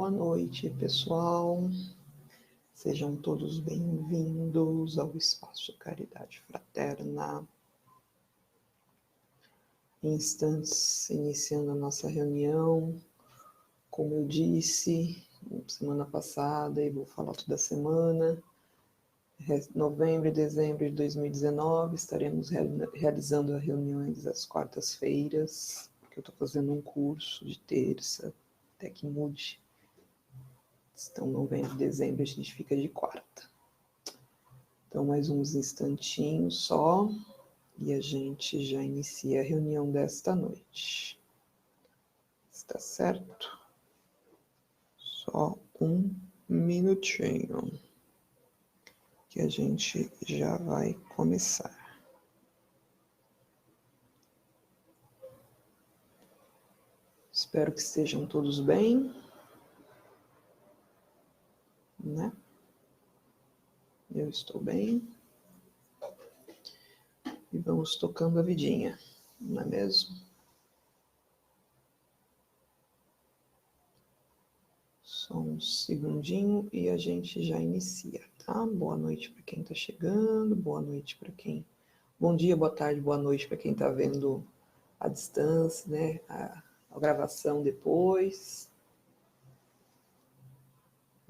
Boa noite, pessoal. Sejam todos bem-vindos ao Espaço Caridade Fraterna. Em instantes, iniciando a nossa reunião, como eu disse semana passada, e vou falar toda semana, novembro e dezembro de 2019, estaremos realizando as reuniões às quartas-feiras, porque eu estou fazendo um curso de terça, até que mude. Então, novembro e dezembro a gente fica de quarta. Então, mais uns instantinhos só, e a gente já inicia a reunião desta noite. Está certo? Só um minutinho, que a gente já vai começar. Espero que estejam todos bem, né? Eu estou bem. E vamos tocando a vidinha, não é mesmo? Só um segundinho e a gente já inicia, tá? Boa noite para quem está chegando, boa noite para quem... Bom dia, boa tarde, boa noite para quem está vendo à distância, né? A gravação depois.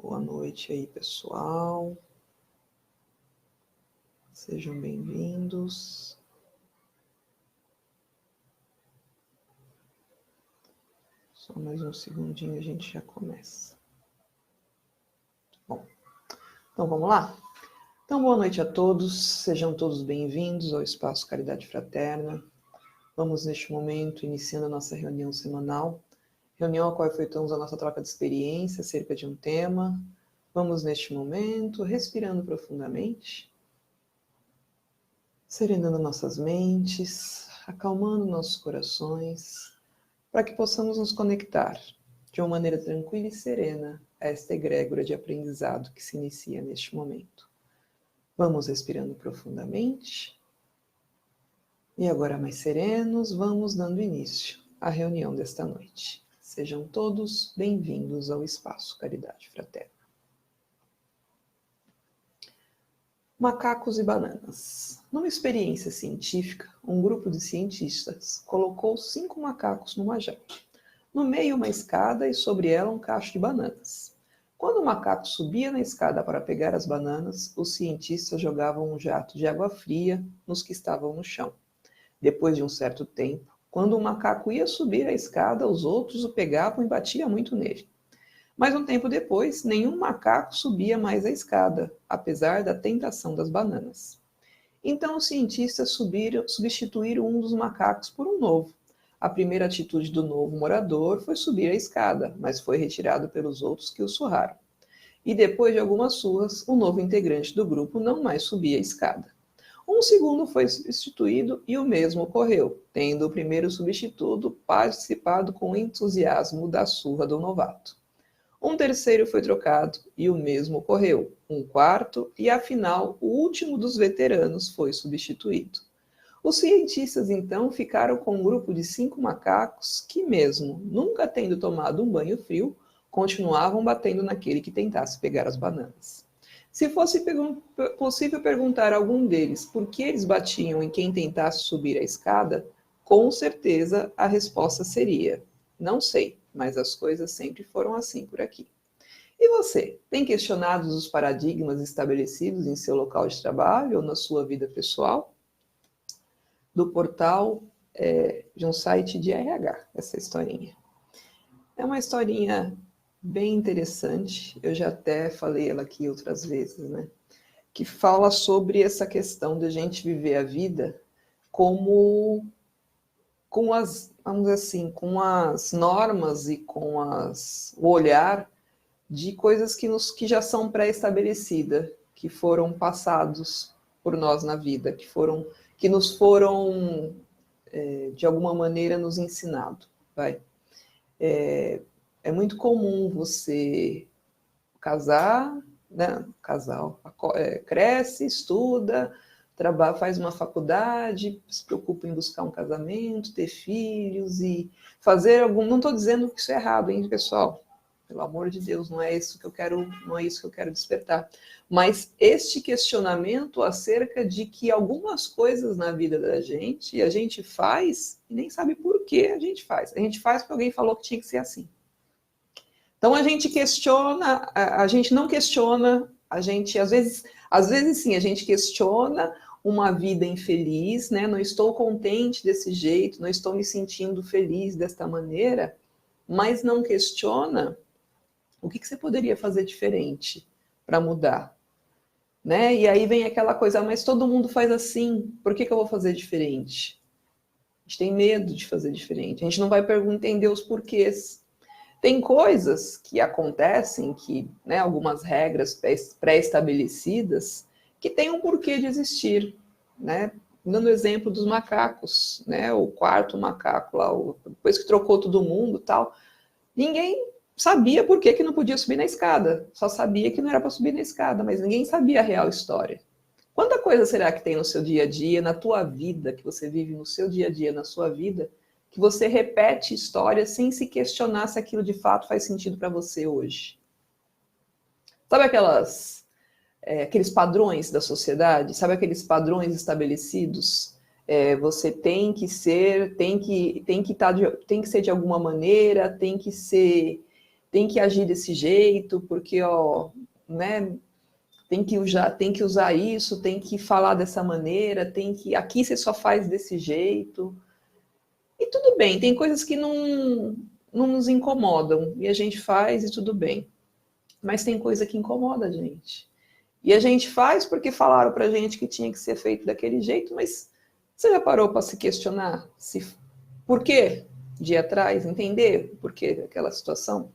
Boa noite aí, pessoal. Sejam bem-vindos. Só mais um segundinho e a gente já começa. Bom, então vamos lá? Então, boa noite a todos, sejam todos bem-vindos ao Espaço Caridade Fraterna. Vamos, neste momento, iniciando a nossa reunião semanal, reunião a qual efetuamos a nossa troca de experiência acerca de um tema. Vamos, neste momento, respirando profundamente, serenando nossas mentes, acalmando nossos corações, para que possamos nos conectar de uma maneira tranquila e serena a esta egrégora de aprendizado que se inicia neste momento. Vamos respirando profundamente. E agora, mais serenos, vamos dando início à reunião desta noite. Sejam todos bem-vindos ao Espaço Caridade Fraterna. Macacos e bananas. Numa experiência científica, um grupo de cientistas colocou 5 macacos numa jaula. No meio, uma escada e sobre ela um cacho de bananas. Quando o macaco subia na escada para pegar as bananas, os cientistas jogavam um jato de água fria nos que estavam no chão. Depois de um certo tempo, quando o macaco ia subir a escada, os outros o pegavam e batiam muito nele. Mas um tempo depois, nenhum macaco subia mais a escada, apesar da tentação das bananas. Então os cientistas substituíram um dos macacos por um novo. A primeira atitude do novo morador foi subir a escada, mas foi retirado pelos outros que o surraram. E depois de algumas surras, o novo integrante do grupo não mais subia a escada. Um segundo foi substituído e o mesmo ocorreu, tendo o primeiro substituto participado com entusiasmo da surra do novato. Um terceiro foi trocado e o mesmo ocorreu, um quarto e, afinal, o último dos veteranos foi substituído. Os cientistas, então, ficaram com um grupo de 5 macacos que, mesmo nunca tendo tomado um banho frio, continuavam batendo naquele que tentasse pegar as bananas. Se fosse possível perguntar a algum deles por que eles batiam em quem tentasse subir a escada, com certeza a resposta seria: não sei, mas as coisas sempre foram assim por aqui. E você, tem questionado os paradigmas estabelecidos em seu local de trabalho ou na sua vida pessoal? Do portal de um site de RH, essa historinha. É uma historinha bem interessante, eu já até falei ela aqui outras vezes, né? Que fala sobre essa questão de a gente viver a vida como com as, vamos dizer assim, com as normas e com o olhar de coisas que já são pré-estabelecidas, que foram passados por nós na vida, que nos foram, de alguma maneira, nos ensinado. É muito comum você casar, né? Casal cresce, estuda, trabalha, faz uma faculdade, se preocupa em buscar um casamento, ter filhos e fazer algum... Não estou dizendo que isso é errado, hein, pessoal? Pelo amor de Deus, não é isso que eu quero, não é isso que eu quero despertar. Mas este questionamento acerca de que algumas coisas na vida da gente, a gente faz e nem sabe por que a gente faz. A gente faz porque alguém falou que tinha que ser assim. Então a gente questiona, a gente não questiona, a gente às vezes sim, a gente questiona uma vida infeliz, né? Não estou contente desse jeito, não estou me sentindo feliz desta maneira, mas não questiona o que você poderia fazer diferente para mudar, né? E aí vem aquela coisa, mas todo mundo faz assim, por que eu vou fazer diferente? A gente tem medo de fazer diferente, a gente não vai entender os porquês. Tem coisas que acontecem, que, né, algumas regras pré-estabelecidas, que têm um porquê de existir, né? Dando o exemplo dos macacos, né? O quarto macaco lá, depois que trocou todo mundo e tal, ninguém sabia por que não podia subir na escada. Só sabia que não era para subir na escada, mas ninguém sabia a real história. Quanta coisa será que tem no seu dia a dia, na tua vida, que você vive no seu dia a dia, na sua vida, que você repete histórias sem se questionar se aquilo de fato faz sentido para você hoje? Sabe aqueles padrões da sociedade? Sabe aqueles padrões estabelecidos? Você tem que ser, tem que ser de alguma maneira, tem que agir desse jeito, porque ó, né? Tem que usar isso, tem que falar dessa maneira, aqui você só faz desse jeito. E tudo bem, tem coisas que não nos incomodam, e a gente faz e tudo bem. Mas tem coisa que incomoda a gente. E a gente faz porque falaram pra gente que tinha que ser feito daquele jeito, mas você já parou para se questionar por quê de ir atrás, entender por que daquela situação?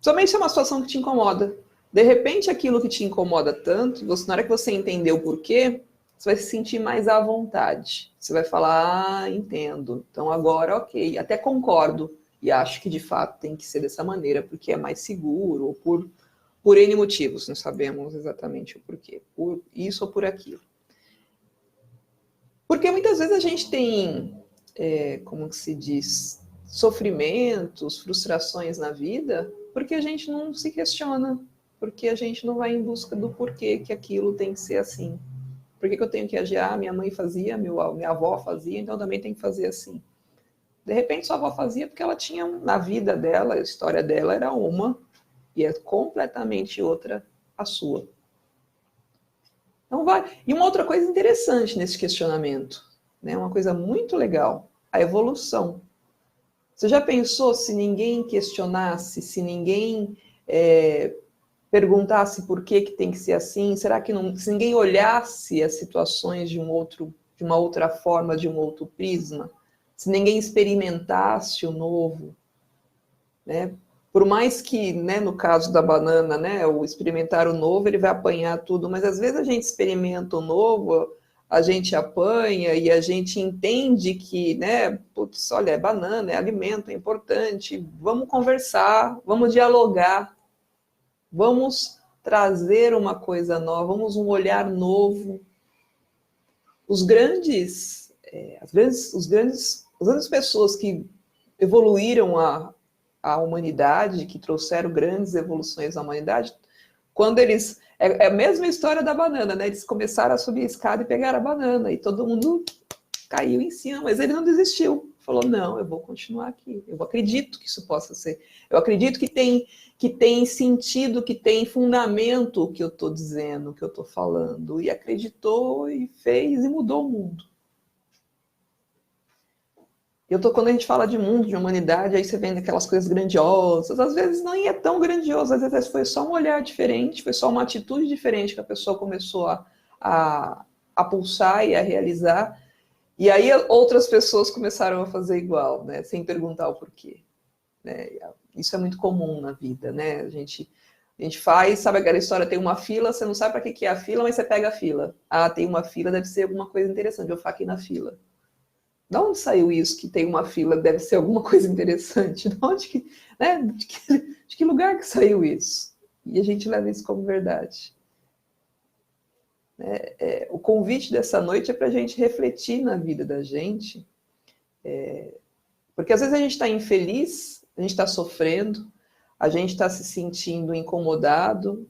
Somente é uma situação que te incomoda. De repente, aquilo que te incomoda tanto, na hora que você entender o porquê, você vai se sentir mais à vontade. Você vai falar, entendo. Então agora, ok, até concordo. E acho que de fato tem que ser dessa maneira, porque é mais seguro, ou por N motivos, não sabemos exatamente o porquê. Por isso ou por aquilo. Porque muitas vezes a gente tem, como que se diz, sofrimentos, frustrações na vida, porque a gente não se questiona, porque a gente não vai em busca do porquê que aquilo tem que ser assim. Por que eu tenho que agir? Minha mãe fazia, minha avó fazia, então eu também tenho que fazer assim. De repente, sua avó fazia porque ela tinha, na vida dela, a história dela era uma, e é completamente outra a sua. Então vai. E uma outra coisa interessante nesse questionamento, né? Uma coisa muito legal, a evolução. Você já pensou se ninguém questionasse, se ninguém perguntasse por que tem que ser assim? Será que se ninguém olhasse as situações de uma outra forma, de um outro prisma? Se ninguém experimentasse o novo, né? Por mais que, né, no caso da banana, né, o experimentar o novo, ele vai apanhar tudo, mas às vezes a gente experimenta o novo, a gente apanha e a gente entende que, né, putz, olha, é banana, é alimento, é importante, vamos conversar, vamos dialogar, vamos trazer uma coisa nova, vamos um olhar novo. As grandes pessoas que evoluíram a humanidade, que trouxeram grandes evoluções à humanidade, quando eles... É a mesma história da banana, né? Eles começaram a subir a escada e pegaram a banana, e todo mundo caiu em cima, mas ele não desistiu. Falou, não, eu vou continuar aqui. Eu acredito que isso possa ser. Eu acredito que tem sentido, que tem fundamento o que eu estou dizendo, o que eu estou falando. E acreditou, e fez, e mudou o mundo. Quando a gente fala de mundo, de humanidade, aí você vê aquelas coisas grandiosas, às vezes não é tão grandioso, às vezes foi só um olhar diferente, foi só uma atitude diferente que a pessoa começou a pulsar e a realizar, e aí outras pessoas começaram a fazer igual, né, sem perguntar o porquê. Né? Isso é muito comum na vida, né? A gente faz, sabe aquela história, tem uma fila, você não sabe para que é a fila, mas você pega a fila. Tem uma fila, deve ser alguma coisa interessante, eu vou ficar aqui na fila. De onde saiu isso que tem uma fila, deve ser alguma coisa interessante? De onde que, né? De que lugar que saiu isso? E a gente leva isso como verdade. O convite dessa noite é para a gente refletir na vida da gente, porque às vezes a gente está infeliz, a gente está sofrendo, a gente está se sentindo incomodado,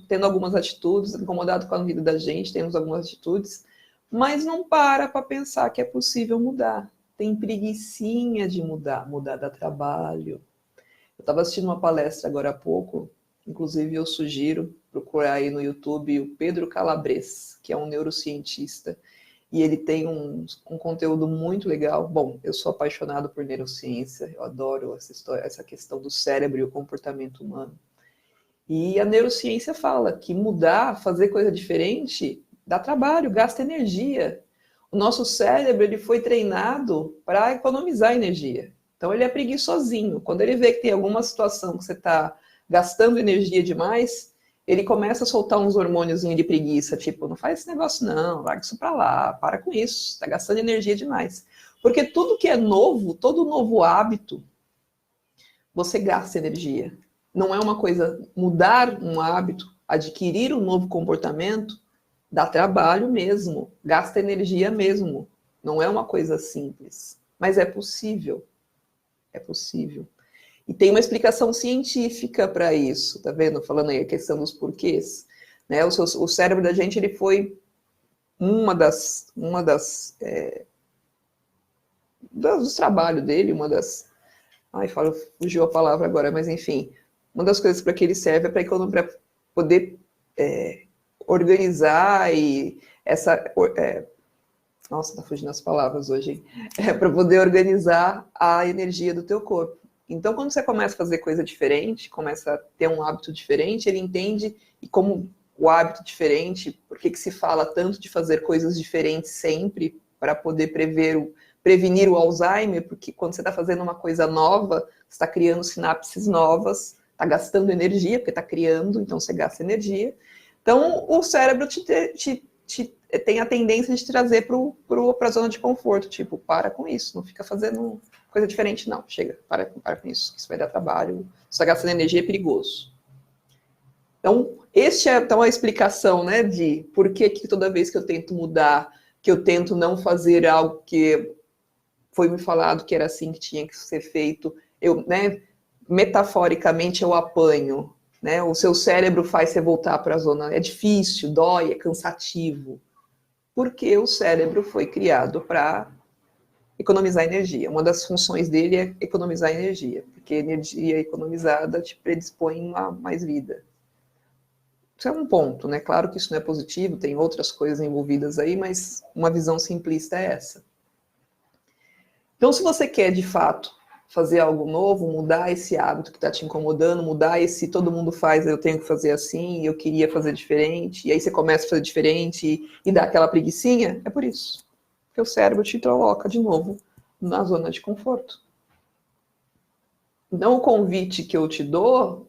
tendo algumas atitudes, incomodado com a vida da gente, temos algumas atitudes, mas não para pensar que é possível mudar. Tem preguicinha de mudar dá trabalho. Eu estava assistindo uma palestra agora há pouco, inclusive eu sugiro procurar aí no YouTube o Pedro Calabres, que é um neurocientista, e ele tem um conteúdo muito legal. Bom, eu sou apaixonado por neurociência, eu adoro essa história, essa questão do cérebro e o comportamento humano. E a neurociência fala que mudar, fazer coisa diferente, dá trabalho, gasta energia. O nosso cérebro ele foi treinado para economizar energia. Então ele é preguiçosinho. Quando ele vê que tem alguma situação que você está gastando energia demais, ele começa a soltar uns hormônios de preguiça, tipo, não faz esse negócio não, larga isso para lá, para com isso, está gastando energia demais. Porque tudo que é novo, todo novo hábito, você gasta energia. Não é uma coisa, mudar um hábito, adquirir um novo comportamento, dá trabalho mesmo, gasta energia mesmo. Não é uma coisa simples, mas é possível. É possível. E tem uma explicação científica para isso, tá vendo? Falando aí a questão dos porquês. Né? O cérebro da gente ele foi dos trabalhos dele, fugiu a palavra agora, mas enfim, uma das coisas para que ele serve é para poder organizar e nossa, tá fugindo as palavras hoje, hein? Para poder organizar a energia do teu corpo. Então, quando você começa a fazer coisa diferente, começa a ter um hábito diferente, ele entende, e como o hábito diferente, por que se fala tanto de fazer coisas diferentes sempre, para poder prevenir o Alzheimer, porque quando você está fazendo uma coisa nova, você está criando sinapses novas, está gastando energia, porque está criando, então você gasta energia. Então, o cérebro tem a tendência de te trazer para a zona de conforto, tipo, para com isso, não fica fazendo coisa diferente, não, chega, para com isso, isso vai dar trabalho, você está gastando energia, é perigoso. Então, então a explicação, né, de por que toda vez que eu tento mudar, que eu tento não fazer algo que foi me falado que era assim que tinha que ser feito, metaforicamente eu apanho, né, o seu cérebro faz você voltar para a zona, é difícil, dói, é cansativo, porque o cérebro foi criado para economizar energia. Uma das funções dele é economizar energia, porque energia economizada te predispõe a mais vida. Isso é um ponto, né? Claro que isso não é positivo, tem outras coisas envolvidas aí, mas uma visão simplista é essa. Então, se você quer, de fato, fazer algo novo, mudar esse hábito que está te incomodando, mudar esse todo mundo faz, eu tenho que fazer assim, eu queria fazer diferente, e aí você começa a fazer diferente e dá aquela preguicinha, é por isso. Porque o cérebro te coloca de novo na zona de conforto. Então, o convite que eu te dou,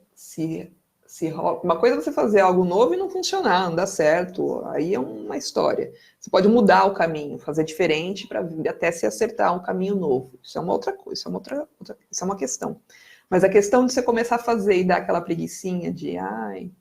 uma coisa é você fazer algo novo e não funcionar, não dar certo, aí é uma história. Você pode mudar o caminho, fazer diferente para até se acertar um caminho novo. Isso é uma outra coisa, isso é uma questão. Mas a questão de você começar a fazer e dar aquela preguicinha de,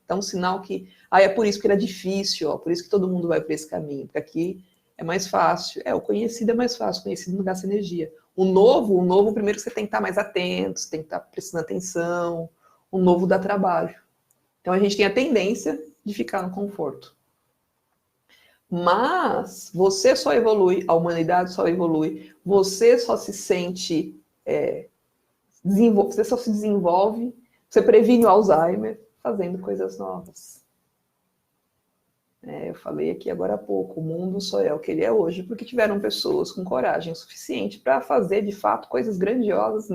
então sinal que, é por isso que ele é difícil, por isso que todo mundo vai para esse caminho, porque aqui é mais fácil. O conhecido é mais fácil, o conhecido não gasta energia. O novo, primeiro você tem que estar mais atento, você tem que estar prestando atenção, o novo dá trabalho. Então, a gente tem a tendência de ficar no conforto. Mas você só evolui, a humanidade só evolui, você só se sente, você só se desenvolve, você previne o Alzheimer fazendo coisas novas. Eu falei aqui agora há pouco, o mundo só é o que ele é hoje, porque tiveram pessoas com coragem suficiente para fazer, de fato, coisas grandiosas,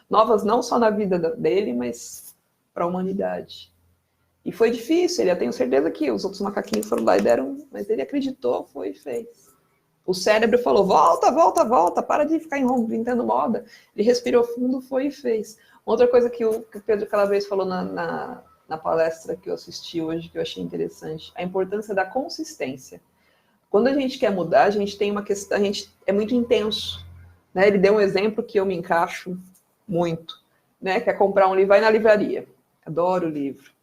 novas não só na vida dele, mas para a humanidade. E foi difícil, eu tenho certeza que os outros macaquinhos foram lá e deram, mas ele acreditou, foi e fez. O cérebro falou, volta, para de ficar inventando moda. Ele respirou fundo, foi e fez. Outra coisa que o Pedro Calabres falou na palestra que eu assisti hoje, que eu achei interessante, a importância da consistência. Quando a gente quer mudar, a gente tem uma questão, a gente é muito intenso. Né? Ele deu um exemplo que eu me encaixo muito. Né? Quer comprar um livro, vai na livraria. Adoro livro.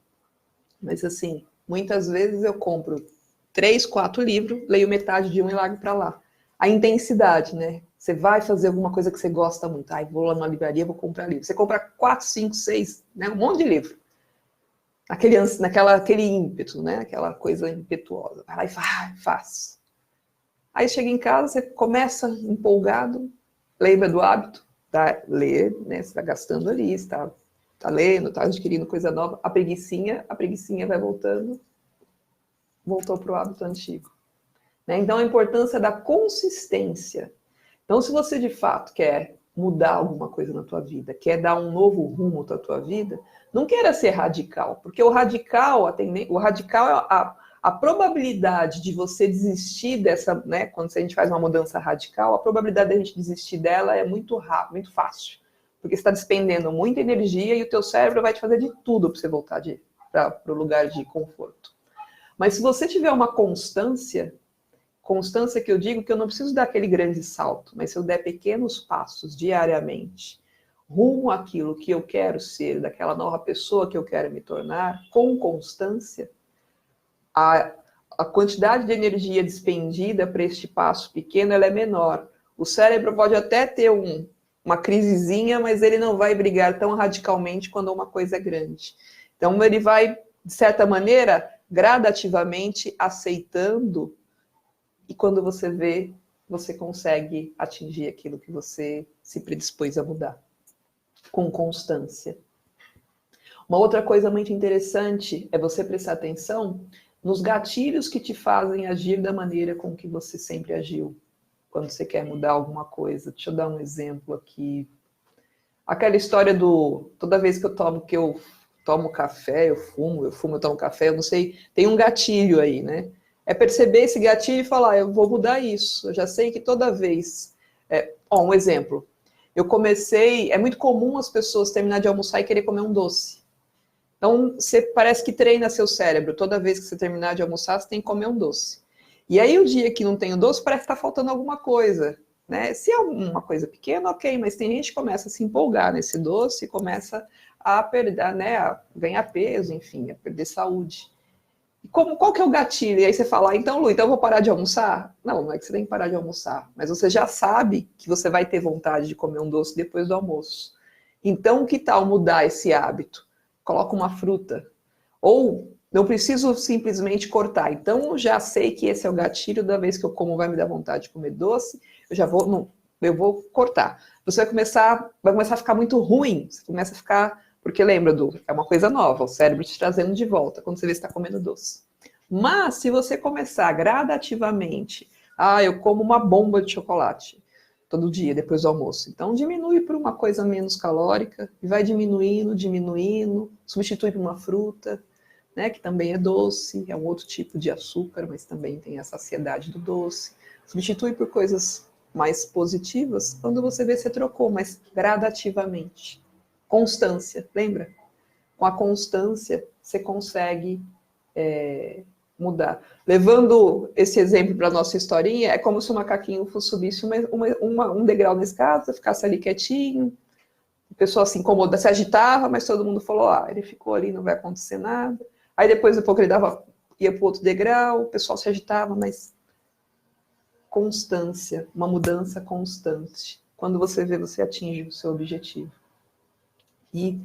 Mas, assim, muitas vezes eu compro 3, 4 livros, leio metade de um e largo para lá. A intensidade, né? Você vai fazer alguma coisa que você gosta muito. Ai, vou lá na livraria, vou comprar livro. Você compra 4, 5, 6, né? Um monte de livro. Aquele ímpeto, né? Aquela coisa impetuosa. Vai lá e faz. Aí chega em casa, você começa empolgado, lembra do hábito, tá? Ler, né? Você está gastando ali, está lendo, está adquirindo coisa nova. A preguicinha vai voltando, voltou para o hábito antigo. Né? Então, a importância da consistência. Então, se você de fato quer mudar alguma coisa na tua vida, quer dar um novo rumo para a tua vida, não queira ser radical, porque o radical é a probabilidade de você desistir dessa, né, quando a gente faz uma mudança radical, a probabilidade de a gente desistir dela é muito rápido, muito fácil, porque você está despendendo muita energia e o teu cérebro vai te fazer de tudo para você voltar para o lugar de conforto. Mas se você tiver uma constância que eu digo que eu não preciso dar aquele grande salto, mas se eu der pequenos passos diariamente, rumo àquilo que eu quero ser, daquela nova pessoa que eu quero me tornar, com constância, a quantidade de energia despendida para este passo pequeno ela é menor. O cérebro pode até ter uma crisezinha, mas ele não vai brigar tão radicalmente quando uma coisa é grande. Então ele vai, de certa maneira, gradativamente aceitando. E quando você vê, você consegue atingir aquilo que você se predispôs a mudar, com constância. Uma outra coisa muito interessante é você prestar atenção nos gatilhos que te fazem agir da maneira com que você sempre agiu, quando você quer mudar alguma coisa. Deixa eu dar um exemplo aqui. Aquela história toda vez que eu tomo café, eu fumo, eu tomo café, eu não sei, tem um gatilho aí, né? É perceber esse gatilho e falar, eu vou mudar isso. Eu já sei que toda vez... um exemplo. É muito comum as pessoas terminar de almoçar e querer comer um doce. Então, você parece que treina seu cérebro. Toda vez que você terminar de almoçar, você tem que comer um doce. E aí, o dia que não tem o doce, parece que está faltando alguma coisa. Né? Se é uma coisa pequena, ok, mas tem gente que começa a se empolgar nesse doce e começa a perder, né, a ganhar peso, enfim, a perder saúde. Qual que é o gatilho? E aí você fala, então, Lu, então eu vou parar de almoçar? Não é que você tem que parar de almoçar. Mas você já sabe que você vai ter vontade de comer um doce depois do almoço. Então, que tal mudar esse hábito? Coloca uma fruta. Ou não preciso simplesmente cortar. Então, já sei que esse é o gatilho da vez que eu como vai me dar vontade de comer doce, eu vou cortar. Você vai começar a ficar muito ruim. Você começa a ficar... Porque lembra, é uma coisa nova, o cérebro te trazendo de volta, quando você vê que está comendo doce. Mas, se você começar gradativamente, eu como uma bomba de chocolate todo dia, depois do almoço. Então, diminui por uma coisa menos calórica, e vai diminuindo, substitui por uma fruta, né, que também é doce, é um outro tipo de açúcar, mas também tem a saciedade do doce. Substitui por coisas mais positivas, quando você vê, você trocou, mas gradativamente. Constância, lembra? Com a constância, você consegue mudar. Levando esse exemplo para a nossa historinha, é como se o macaquinho subisse um degrau na escada, ficasse ali quietinho, a pessoa se incomoda, se agitava, mas todo mundo falou, ele ficou ali, não vai acontecer nada. Aí depois, um pouco, ele ia para o outro degrau, o pessoal se agitava, mas constância, uma mudança constante. Quando você vê, você atinge o seu objetivo. E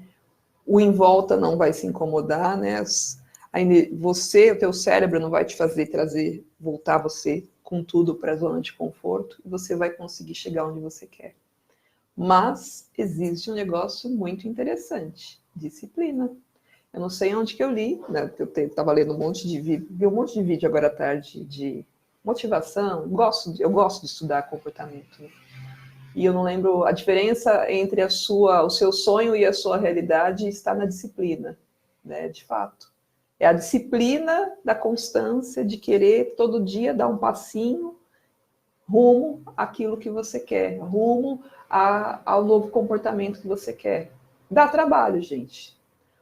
o em volta não vai se incomodar, né? O teu cérebro não vai te voltar você com tudo para a zona de conforto e você vai conseguir chegar onde você quer. Mas existe um negócio muito interessante, disciplina. Eu não sei onde que eu li, né? Eu estava lendo um monte de vídeo, vi um monte de vídeo agora à tarde de motivação. Eu gosto de estudar comportamento, né? E eu não lembro, a diferença entre o seu sonho e a sua realidade está na disciplina, né? De fato. É a disciplina da constância de querer todo dia dar um passinho rumo àquilo que você quer, rumo ao novo comportamento que você quer. Dá trabalho, gente.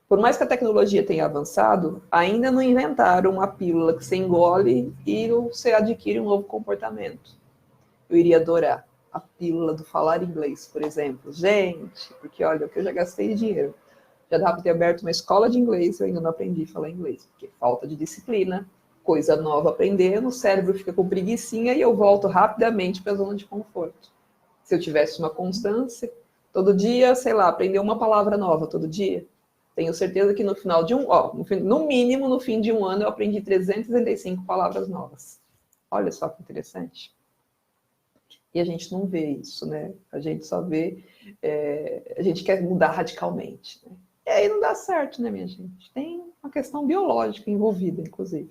Por mais que a tecnologia tenha avançado, ainda não inventaram uma pílula que você engole e você adquire um novo comportamento. Eu iria adorar a pílula do falar inglês, por exemplo. Gente, porque olha, o que eu já gastei de dinheiro. Já dava para ter aberto uma escola de inglês, eu ainda não aprendi a falar inglês, porque falta de disciplina, coisa nova aprendendo, o cérebro fica com preguicinha e eu volto rapidamente para a zona de conforto. Se eu tivesse uma constância, todo dia, sei lá, aprender uma palavra nova todo dia, tenho certeza que no final de no mínimo, no fim de um ano, eu aprendi 365 palavras novas. Olha só que interessante. E a gente não vê isso, né? A gente só vê, a gente quer mudar radicalmente, né? E aí não dá certo, né, minha gente? Tem uma questão biológica envolvida, inclusive.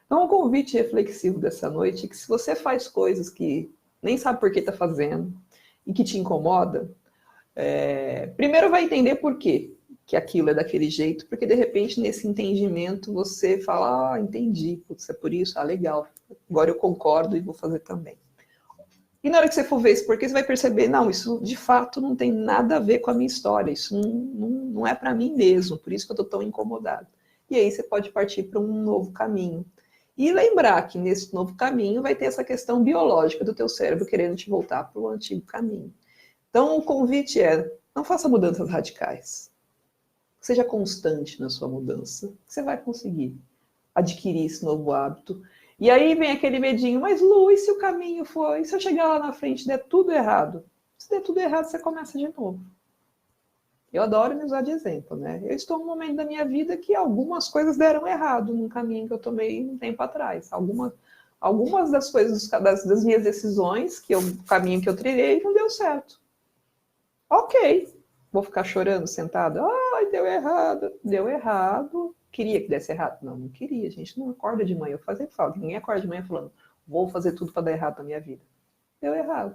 Então, o convite reflexivo dessa noite é que se você faz coisas que nem sabe por que está fazendo e que te incomoda, primeiro vai entender por quê que aquilo é daquele jeito, porque de repente nesse entendimento você fala, entendi, putz, é por isso, legal, agora eu concordo e vou fazer também. E na hora que você for ver isso porquê, você vai perceber, não, isso de fato não tem nada a ver com a minha história, isso não é para mim mesmo, por isso que eu estou tão incomodado. E aí você pode partir para um novo caminho. E lembrar que nesse novo caminho vai ter essa questão biológica do teu cérebro querendo te voltar para o antigo caminho. Então o convite é, não faça mudanças radicais. Seja constante na sua mudança. Você vai conseguir adquirir esse novo hábito. E aí vem aquele medinho, mas Lu, e se o caminho for? E se eu chegar lá na frente e der tudo errado? Se der tudo errado, você começa de novo. Eu adoro me usar de exemplo, né? Eu estou num momento da minha vida que algumas coisas deram errado num caminho que eu tomei um tempo atrás. Algumas das coisas, das minhas decisões, o caminho que eu trilhei, não deu certo. Ok. Vou ficar chorando, sentado? Ai, deu errado. Deu errado. Queria que desse errado? Não, não queria. A gente não acorda de manhã. Eu fazia falta. Ninguém acorda de manhã falando, vou fazer tudo para dar errado na minha vida. Deu errado.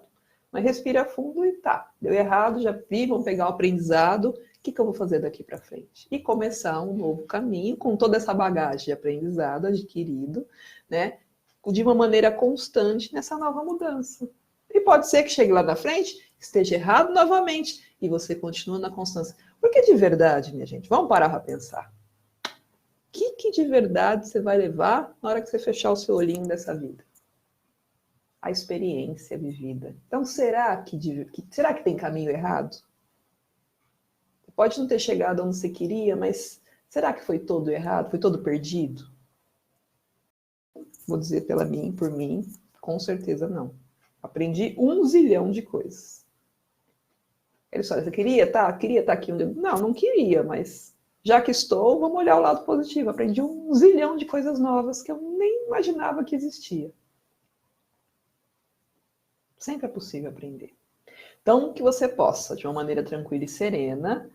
Mas respira fundo e tá. Deu errado, já vi, vamos pegar o aprendizado. O que eu vou fazer daqui para frente? E começar um novo caminho com toda essa bagagem de aprendizado adquirido, né? De uma maneira constante nessa nova mudança. E pode ser que chegue lá na frente, esteja errado novamente, e você continua na constância. Porque de verdade, minha gente, vamos parar para pensar. O que de verdade você vai levar na hora que você fechar o seu olhinho dessa vida? A experiência vivida. Então, será que tem caminho errado? Pode não ter chegado onde você queria, mas será que foi todo errado? Foi todo perdido? Vou dizer por mim, com certeza não. Aprendi 1 zilhão de coisas. Ele só, você queria estar aqui onde eu... Não queria, mas já que estou, vamos olhar o lado positivo. Aprendi 1 zilhão de coisas novas que eu nem imaginava que existia. Sempre é possível aprender. Então, que você possa, de uma maneira tranquila e serena,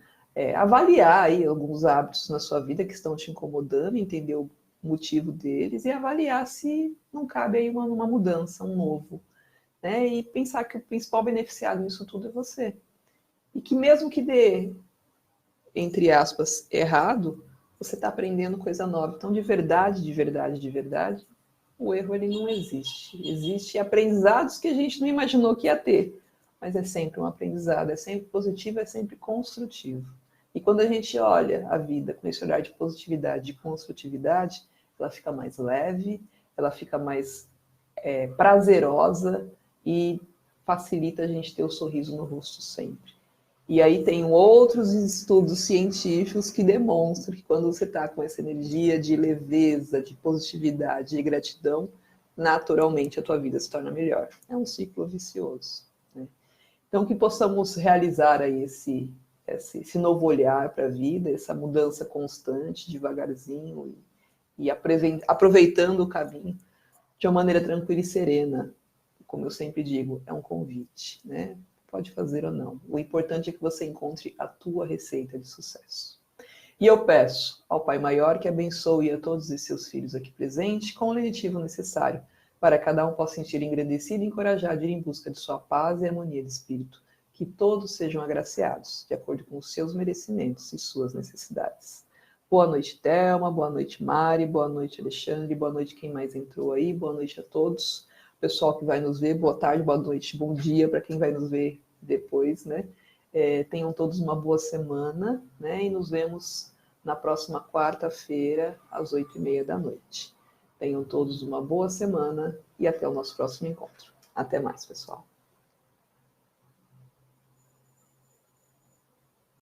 avaliar aí alguns hábitos na sua vida que estão te incomodando, entender o motivo deles e avaliar se não cabe aí uma mudança, um novo. Né? E pensar que o principal beneficiado nisso tudo é você. E que mesmo que dê, entre aspas, errado, você está aprendendo coisa nova. Então, de verdade, o erro ele não existe. Existem aprendizados que a gente não imaginou que ia ter. Mas é sempre um aprendizado, é sempre positivo, é sempre construtivo. E quando a gente olha a vida com esse olhar de positividade, de construtividade, ela fica mais leve, ela fica mais prazerosa e facilita a gente ter o sorriso no rosto sempre. E aí tem outros estudos científicos que demonstram que quando você está com essa energia de leveza, de positividade, de gratidão, naturalmente a tua vida se torna melhor. É um ciclo vicioso. Né? Então que possamos realizar aí esse novo olhar para a vida, essa mudança constante, devagarzinho, e aproveitando o caminho de uma maneira tranquila e serena. Como eu sempre digo, é um convite, né? Pode fazer ou não. O importante é que você encontre a tua receita de sucesso. E eu peço ao Pai Maior que abençoe a todos os seus filhos aqui presentes com o lenitivo necessário para que cada um possa sentir engrandecido e encorajado a ir em busca de sua paz e harmonia de espírito. Que todos sejam agraciados, de acordo com os seus merecimentos e suas necessidades. Boa noite, Thelma. Boa noite, Mari. Boa noite, Alexandre. Boa noite, quem mais entrou aí. Boa noite a todos. Pessoal que vai nos ver, boa tarde, boa noite, bom dia para quem vai nos ver depois, né? Tenham todos uma boa semana, né? E nos vemos na próxima quarta-feira, às 8h30 da noite. Tenham todos uma boa semana e até o nosso próximo encontro. Até mais, pessoal.